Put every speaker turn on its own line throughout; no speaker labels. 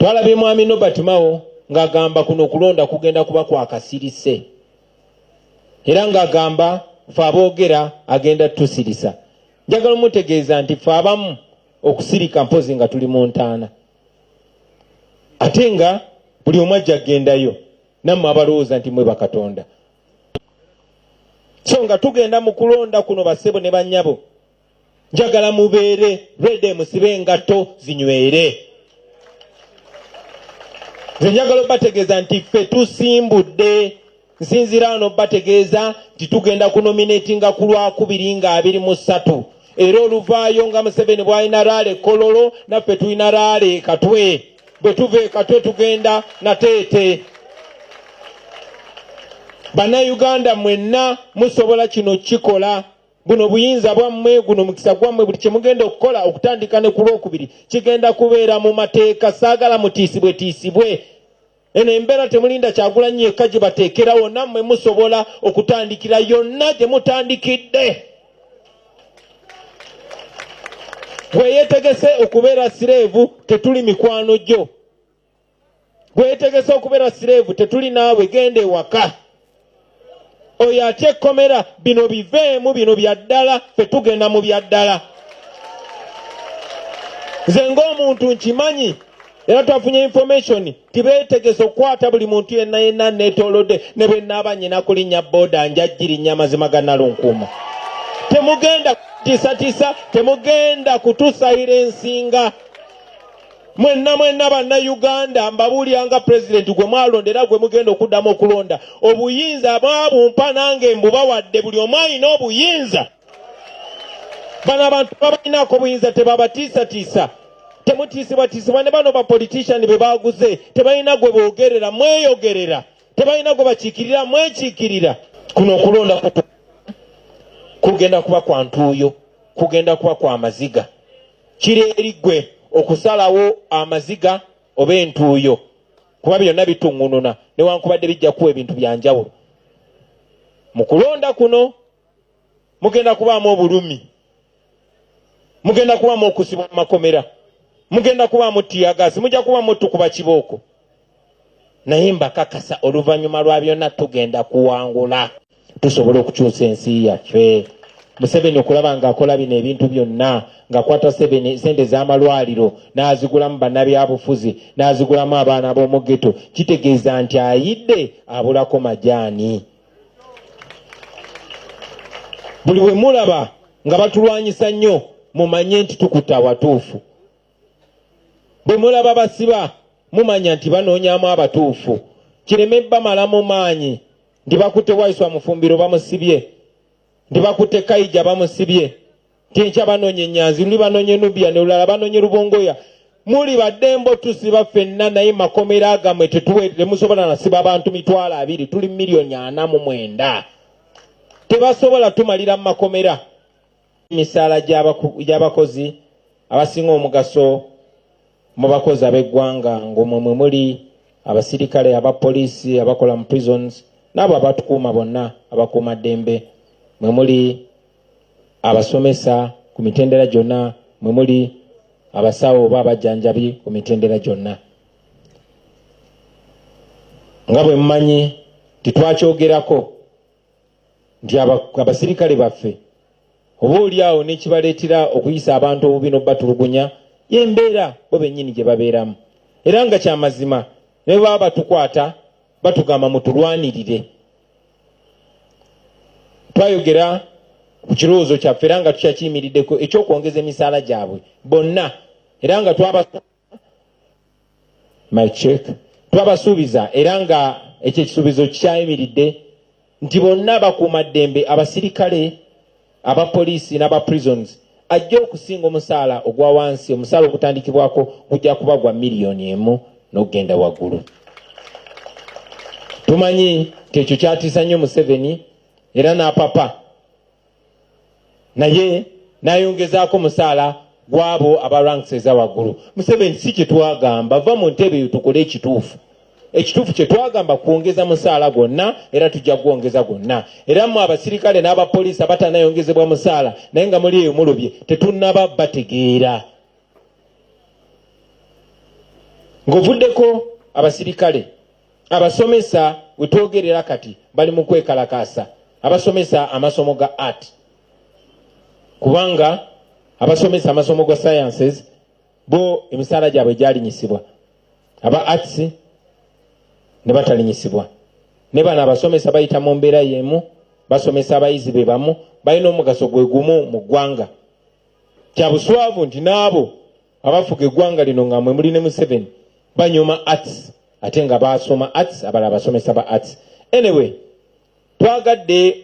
Twalabye mwami Norbert Mao ng'agamba kuno okulonda kugenda kuba kwakasirise era ng'agamba ffe aboogera agenda tusirisa. Njagala mutegeeza nti ffe abamu okusirika mpozi nga tuli mu ntaana ate nga buli omu ajja agendayo nammwe abalowooza nti mwe bakatonda. So nga tugenda mu kulonda kuno bassebo ne bannyabo njagala mubeere rede musibe engatto zinywere. Nze njagala obategeeza nti ffe tusimbudde. Nsinzira wano bategeeza nti tugenda kunominatinga ku Lwakubiri nga 23 era oluvaayo nga Museveni bw'alina raale Kololo naffe tulina raale Katwe. Bwe tuva e Katwe tugenda Nateete. Bannayuganda mwenna musobola kino kikola. Buno buyinza bwammwe, guno mukisa gwammwe, buli kye mugenda okukola okutandika ne ku Lwokubiri kigenda kubeera mu mateeka. Saagala mutiisibwe. Eno embeera temulinda Kyagulanyi yekka gye bateekerawo, nammwe musobola okutandikira yonna gye mutandikidde. Gwe yeetegese okubeera sireevu tetuli mikwano gyo. Gwe yeetegese okubeera sireevu tetuli naawe, genda ewaka. Oyo atya ekkomera bino biveemu, bino bya ddala, ffe tugenda mu bya ddala. Nze ng'omuntu nkimanyi era twafunye information tibeetegese okukwata buli muntu yenna neetoolodde ne bwe nnaaba nnyina kulinnya booda njajjirinnya mazima ga Nalunkuuma. Temugenda kutiisatiisa, temugenda kutusayira ensinga. Mwenna bannayuganda mbabuulira nga pulezidenti gwe mwalondera gwe mugenda okuddamu okulonda. Obuyinza baabumpa nange mbubawadde, buli omu alina obuyinza. Bano abantu babalinaako obuyinza tebabatiisatiisa. Temutiisibwa ne bano ba politician be baaguze tebalina gwe boogerera mweyogerera, tebalina gwe bakiikirira mwekiikirira. Kuno okulonda kugenda kuba kwa ntuuyo, kugenda kuba kwa maziga. Kiri eri gwe okusalawo amaziga oba entuuyo, kuba byonna bituŋŋununa newankubadde bijja kuwa ebintu bya njawulo. Mu kulonda kuno mugenda kubaamu obulumi, mugenda kubaamu okusibwa mu makomera, mugenda kubaamu tiyagasi, mujja kubaamu tukuba kibooko. Naye mbakakasa oluvannyuma lwa byonna tugenda kuwangula tusobole okukyusa ensi yaffe. Museveni okulaba ng'akola bino ebintu byonna, ng'akwata sente z'amalwaliro n'azigulamu bannabyabufuzi n'azigulamu abaana ab'omu ghetto, kitegeeza nti ayidde abulako majaani. Buli bwe mulaba nga batulwanyisa nnyo mumanye nti tukutte awatuufu. Bwe mulaba basiba mumanya nti banoonyaamu abatuufu. Kireme bamalamu maanyi nti bakutte Waiswa Mufumbiro bamusibye, nti bakutte Kaija bamusibye, tinkya banoonye Nyanzi, luli banoonye Nubia ne lulala banoonye Rubongoya. Muli baddembo tusiba ffenna naye makomera agamwe temusobola nasiba abantu 20,000, tuli 4,400,000. Tebasobola tumalira mu makomera. Emisaala gy'abakozi abasinga omugaso mu bakozi ab'eggwanga ng'omwe mwe muli abasirikale, abapoliisi, abakola mu prisons n'abo abatukuuma bonna abakuuma ddembe, mwe muli abasomesa ku mitendera gyonna, mwe muli abasawo oba abajjanjabi ku mitendera gyonna. Nga bwe mumanyi titwakyogerako nti abasirikale baffe oba oliawo nekibaleetera okuyisa abantu obubi n'obatulugunya yembeera bo bennyini gye babeeramu. Era nga kyamazima ne baba batukwata batugamba mutulwanirire. Twayogera ku kirowoozo kyaffe era nga tukyakiyimiriddeko ekyokwongeza emisaala gyabwe bonna, era nga twabasuubiza era nga ekyo ekisuubizo kikyayimiridde nti bonna bakuuma ddembe, abasirikale, abapoliisi n'abaprisons ajja okusinga omusaala ogwa wansi. Omusaala ogutandikibwako gujja kuba gwa $1,000,000 n'okugenda waggulu. Tumanyi nti ekyo kyatiisa nnyo Museveni era n'apapa, naye n'ayongezaako omusaala gw'abo aba ranks eza waggulu. Museveni si kye twagamba, va mu ntebe eyo tukole ekituufu. Ekituufu kye twagamba kwongeza musaala gwonna era tujja kwongeza gwonna. Era mu abasirikale n'abapoliisi abatanayongezebwa musaala naye nga muli eyo mulubye tetunnaba bategeera. ng'ovuddeko abasirikale abasomesa wetwogerera kati bali mu kwekalakaasa abasomesa amasomo ga art kubanga abasomesa amasomo ga sciences bo emisaala gyabwe gyalinyisibwa aba arts ne batalinyisibwa ne bano abasomesa bayita mu mbeera y'emu basomesa abayizi be bamu balina omugaso gwe gumu mu ggwanga kya buswavu nti n'abo abafuga eggwanga lino nga mwe muli ne Museveni banyuma arts ate nga basoma arts abala abasomesa ba arts. Anyway, twagadde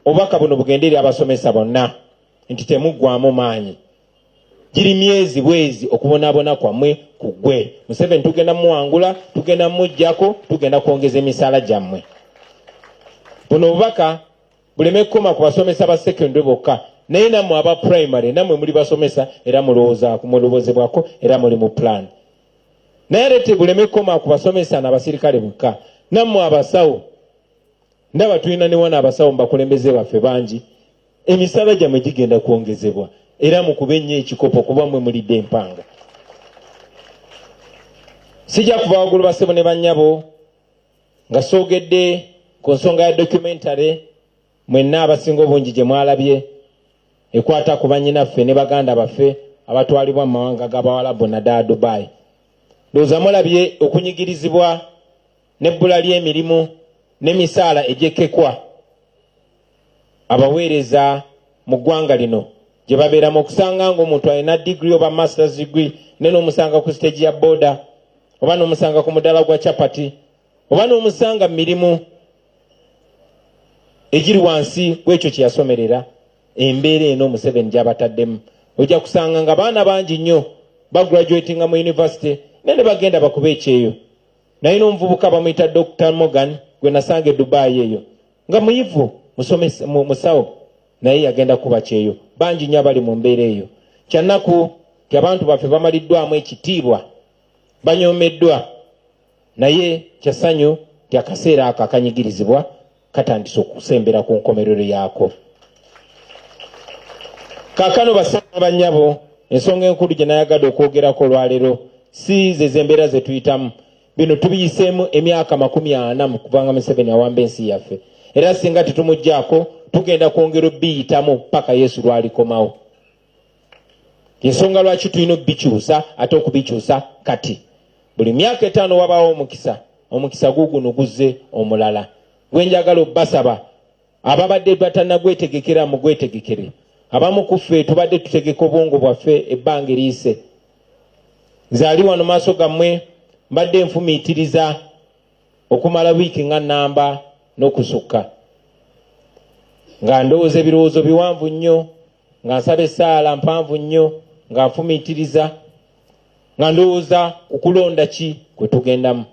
obubaka buno bugende eri abasomesa bonna nti temuggwaamu maanyi giri myezi bwezi okubonaabona kwammwe ku ggwe. Museveni tugenda muwangula, tugenda mujjako, tugenda kwongeza emisaala gyammwe. Buno obubaka buleme kukoma ku basomesa ba secondary bokka naye nammwe aba primary nammwe muli basomesa era mulowoozebwako era muli mu plan. Naye ate buleme kukoma ku basomesa n'abasirikale bokka nammwe abasawo ndaba tulina ne wana abasawo mbakulembeze baffe bangi emisaala gyammwe gigenda kwongezebwa era mukube nnyo ekikopo kuba mmwe mulidde empanga. Sijja kuva waggulu bassebo ne bannyabo nga soogedde ku nsonga ya documentary mwenna abasinga obungi gye mwalabye ekwata ku bannyinaffe ne baganda baffe abatwalibwa mu mawanga g'Abawalabu naddala Dubai. Ndowooza mulabye okunyigirizibwa n'ebbula ly'emirimu n'emisaala egyekekwa abaweereza mu ggwanga lino gye babeeramu okusanga ng'omuntu alina degree oba masters degree ne n'omusanga ku stage ya boda oba n'omusanga ku mudaala gwa chapati oba n'omusanga mirimu egiri wansi w'ekyo kye yasomerera embeera eno Museveni gy'abataddemu. Ojja kusanga nga baana bangi nnyo bagraduatinga mu university ne bagenda bakuba ekyeyo. Naye n'omuvubuka bamuyita Dr. Morgan gwe nasanga e Dubai eyo nga muyivu musawo naye yagenda kuba kyeyo. Bangi nnyo abali mu mbeera eyo. Kyannaku ti abantu baffe bamaliddwamu ekitiibwa banyomeddwa naye kyasanyu ti akaseera ako akanyigirizibwa katandise okusembera ku nkomerero yaako. Kaakano basanga bannyabo ensonga enkulu gye nayagadde okwogerako olwaleero si zezembeera ze tuyitamu. Bino tubiyiseemu emyaka 40 kubanga Museveni awamba ensi yaffe era singa tetumugjaako tugenda kwongera obbiyitamu paka Yesu lwalikomawo. Ensonga lwaki tulina obbikyusa ate okubikyusa kati. Buli myaka 5 wabaawo omukisa guguno guzze omulala. Gwe njagala obbasaba ababadde batannagwetegekera mu gwetegekere. Abamu ku ffe tubadde tutegeka obwongo bwaffe ebbanga eriise. Nze ali wano maaso gammwe mbadde nfumiitiriza okumala wiiki nga nnamba n'okusukka nga ndowooza ebirowoozo biwanvu nnyo nga nsaba essaala mpanvu nnyo nga nfumiitiriza nga ndowooza okulonda ki kwe tugendamu.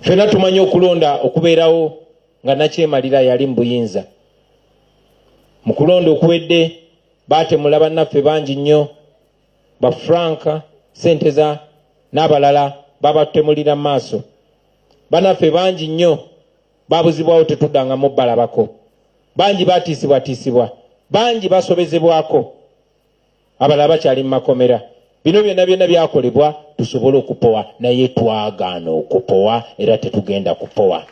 Ffenna tumanyi okulonda okubeerawo nga nakyemalira yali mu buyinza. Mu kulonda okuwedde baatemula bannaffe bangi nnyo ba Franka Senteza n'abalala babatemulira mu maaso. Bannaffe bangi nnyo babuzibwawo tetuddangamu balabako. Bangi batiisibwatiisibwa, bangi basobezebwako, abalala bakyali mu makomera. Bino byonna byakolebwa tusobole okupowa naye twagaana okupowa era tetugenda kupowa.